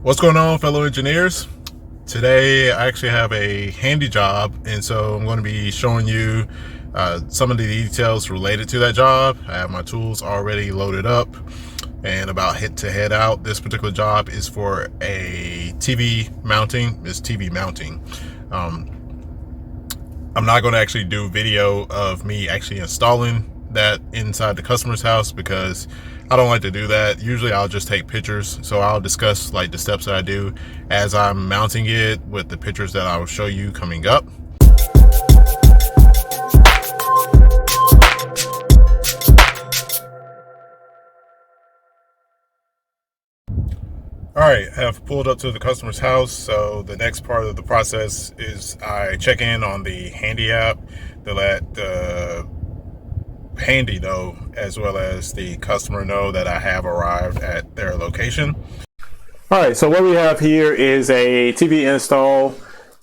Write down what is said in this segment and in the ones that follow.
What's going on, fellow engineers? Today I actually have a handy job, and so I'm going to be showing you some of the details related to that job. I have my tools already loaded up and about to head out. This particular job is for a TV mounting. It's TV mounting. Um, I'm not going to actually do video of me actually installing that inside the customer's house because I don't like to do that. Usually I'll just take pictures. So I'll discuss like the steps that I do as I'm mounting it with the pictures that I will show you coming up. All right, I have pulled up to the customer's house. So the next part of the process is I check in on the Handy app to let the Handy know, as well as the customer know, that I have arrived at their location. All right, so what we have here is a TV install.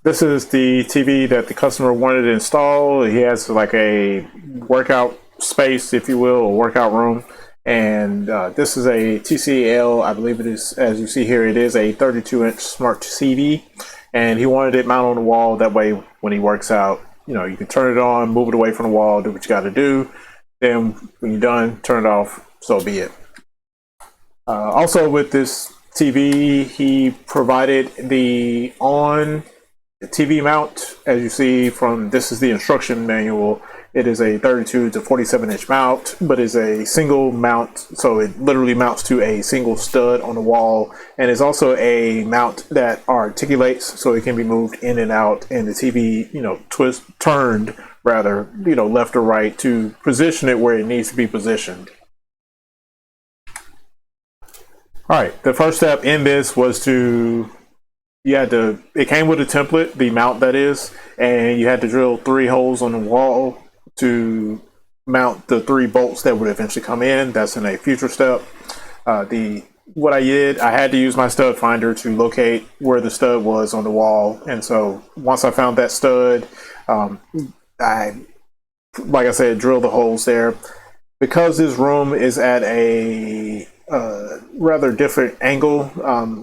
This is the TV that the customer wanted to install. He has like a workout space, if you will, a workout room. And this is a TCL, I believe it is, as you see here, it is a 32-inch smart TV. And he wanted it mounted on the wall. That way, when he works out, you can turn it on, move it away from the wall, do what you got to do. Then when you're done, turn it off, so be it. Also with this TV, he provided the TV mount. As you see from, this is the instruction manual. It is a 32 to 47 inch mount, but is a single mount. So it literally mounts to a single stud on the wall. And it's also a mount that articulates, so it can be moved in and out, and the TV, turned rather, left or right to position it where it needs to be positioned. All right, the first step in this was it came with a template, the mount that is, and you had to drill 3 holes on the wall to mount the 3 bolts that would eventually come in. That's in a future step. What I did, I had to use my stud finder to locate where the stud was on the wall. And so once I found that stud, like I said, drilled the holes there. Because this room is at a rather different angle,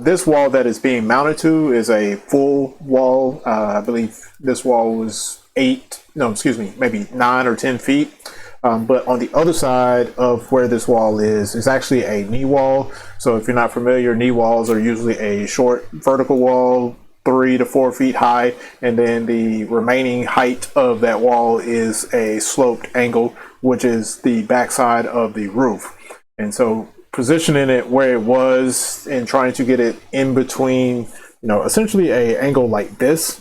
this wall that is being mounted to is a full wall. I believe this wall was maybe 9 or 10 feet. But on the other side of where this wall is actually a knee wall. So if you're not familiar, knee walls are usually a short vertical wall, 3 to 4 feet high, and then the remaining height of that wall is a sloped angle, which is the backside of the roof. And so positioning it where it was and trying to get it in between, essentially a angle like this,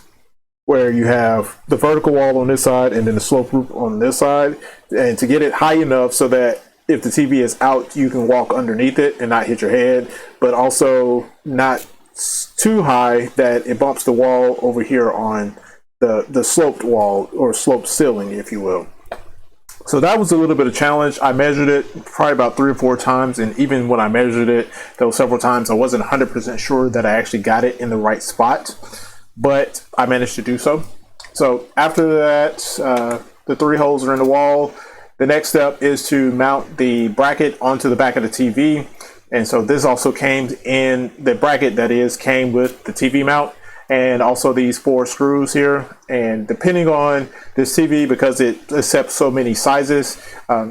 where you have the vertical wall on this side and then the slope roof on this side, and to get it high enough so that if the TV is out, you can walk underneath it and not hit your head, but also not too high that it bumps the wall over here on the sloped wall, or sloped ceiling, if you will. So that was a little bit of a challenge. I measured it probably about 3 or 4 times, and even when I measured it those several times, I wasn't 100% sure that I actually got it in the right spot, but I managed to do so. So after that, the 3 holes are in the wall. The next step is to mount the bracket onto the back of the TV. And so this also came in, the bracket that is came with the TV mount, and also these 4 screws here. And depending on this TV, because it accepts so many sizes,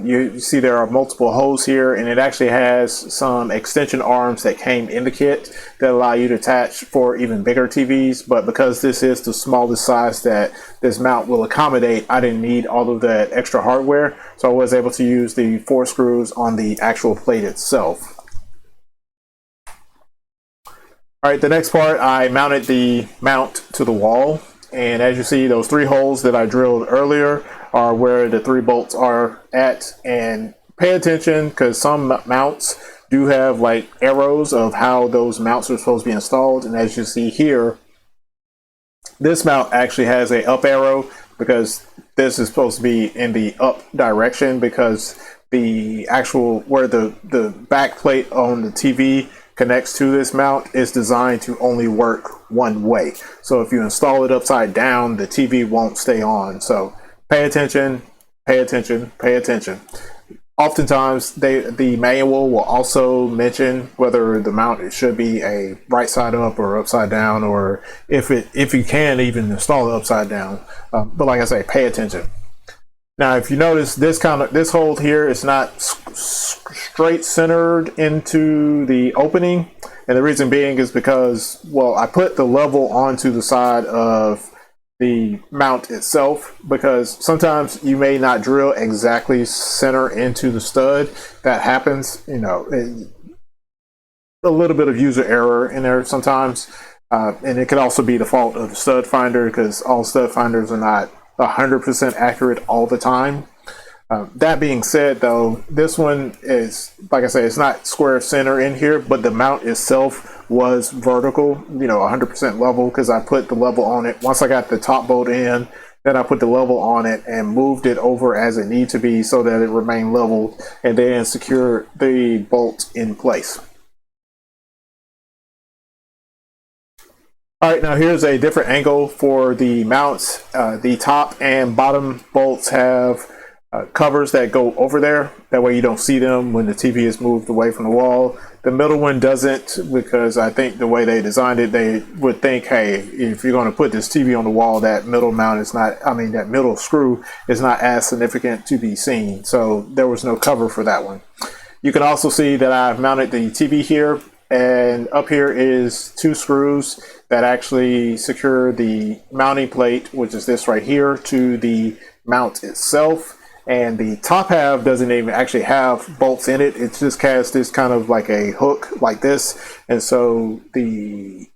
you see there are multiple holes here, and it actually has some extension arms that came in the kit that allow you to attach for even bigger TVs. But because this is the smallest size that this mount will accommodate, I didn't need all of that extra hardware. So I was able to use the 4 screws on the actual plate itself. All right, the next part, I mounted the mount to the wall. And as you see, those 3 holes that I drilled earlier are where the 3 bolts are at. And pay attention, because some mounts do have like arrows of how those mounts are supposed to be installed. And as you see here, this mount actually has a up arrow, because this is supposed to be in the up direction, because the actual, where the back plate on the TV connects to this mount is designed to only work one way. So if you install it upside down, the TV won't stay on. So pay attention, pay attention, pay attention. Oftentimes, the manual will also mention whether the mount should be a right side up or upside down, or if you can even install it upside down. But like I say, pay attention. Now, if you notice, this hole here is not straight centered into the opening, and the reason being is because, well, I put the level onto the side of the mount itself, because sometimes you may not drill exactly center into the stud. That happens, you know, a little bit of user error in there sometimes, and it could also be the fault of the stud finder, because all stud finders are not 100% accurate all the time. That being said, though, this one is, like I say, it's not square center in here, but the mount itself was vertical, you know, 100% level, because I put the level on it. Once I got the top bolt in, then I put the level on it and moved it over as it needed to be so that it remained level, and then secure the bolt in place. All right, now here's a different angle for the mounts. The top and bottom bolts have covers that go over there. That way you don't see them when the TV is moved away from the wall. The middle one doesn't, because I think the way they designed it, they would think, hey, if you're going to put this TV on the wall, that middle mount is not, I mean, that middle screw is not as significant to be seen. So there was no cover for that one. You can also see that I've mounted the TV here, and up here is 2 screws that actually secure the mounting plate, which is this right here, to the mount itself. And the top half doesn't even actually have bolts in it. It's just cast this kind of like a hook like this. And so the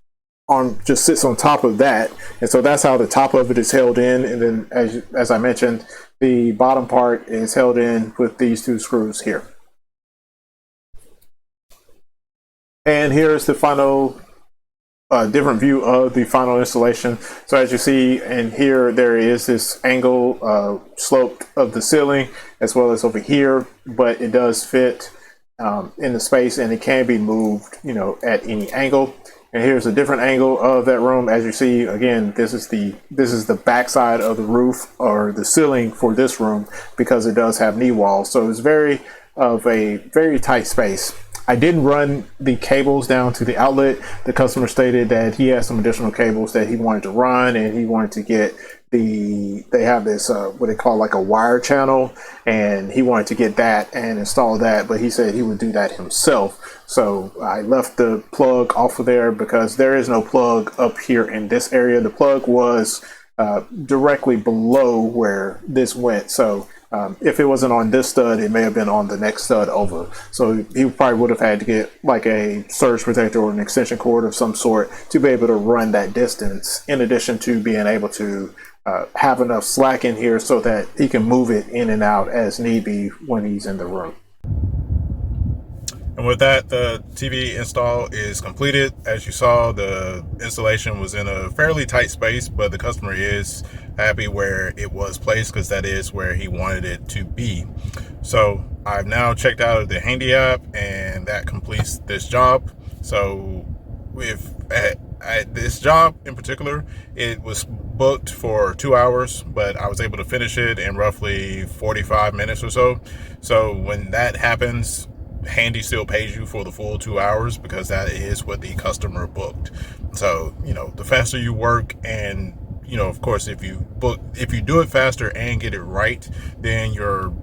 arm just sits on top of that. And so that's how the top of it is held in. And then as I mentioned, the bottom part is held in with these 2 screws here. And here's the final different view of the final installation. So as you see in here, there is this angle slope of the ceiling as well as over here, but it does fit in the space, and it can be moved, you know, at any angle. And here's a different angle of that room. As you see, again, this is the back side of the roof or the ceiling for this room, because it does have knee walls. So it's very tight space. I didn't run the cables down to the outlet. The customer stated that he has some additional cables that he wanted to run, and he wanted to get they have this what they call like a wire channel, and he wanted to get that and install that, but he said he would do that himself. So I left the plug off of there, because there is no plug up here in this area. The plug was directly below where this went. So if it wasn't on this stud, it may have been on the next stud over. So he probably would have had to get like a surge protector or an extension cord of some sort to be able to run that distance, in addition to being able to have enough slack in here so that he can move it in and out as need be when he's in the room. And with that, the TV install is completed. As you saw, the installation was in a fairly tight space, but the customer is happy where it was placed, because that is where he wanted it to be. So I've now checked out of the Handy app, and that completes this job. So with at this job in particular, it was booked for 2 hours, but I was able to finish it in roughly 45 minutes or so. So when that happens, Handy still pays you for the full 2 hours, because that is what the customer booked. So, you know, the faster you work, and, you know, of course, if you do it faster and get it right, then your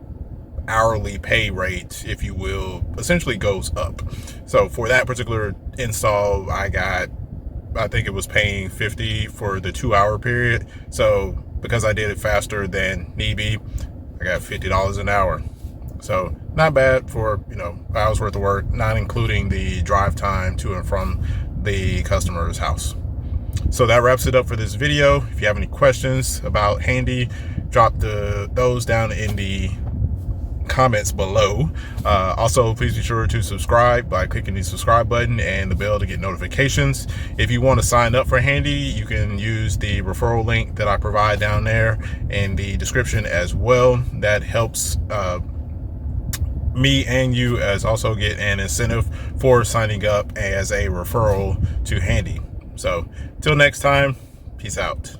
hourly pay rate, if you will, essentially goes up. So for that particular install, I think it was paying $50 for the 2 hour period. So because I did it faster than need be, I got $50 an hour. So not bad for, you know, hours worth of work, not including the drive time to and from the customer's house. So that wraps it up for this video. If you have any questions about Handy, drop those down in the comments below. Also, please be sure to subscribe by clicking the subscribe button and the bell to get notifications. If you want to sign up for Handy, you can use the referral link that I provide down there in the description as well. That helps me and you as also get an incentive for signing up as a referral to Handy. So till next time, peace out.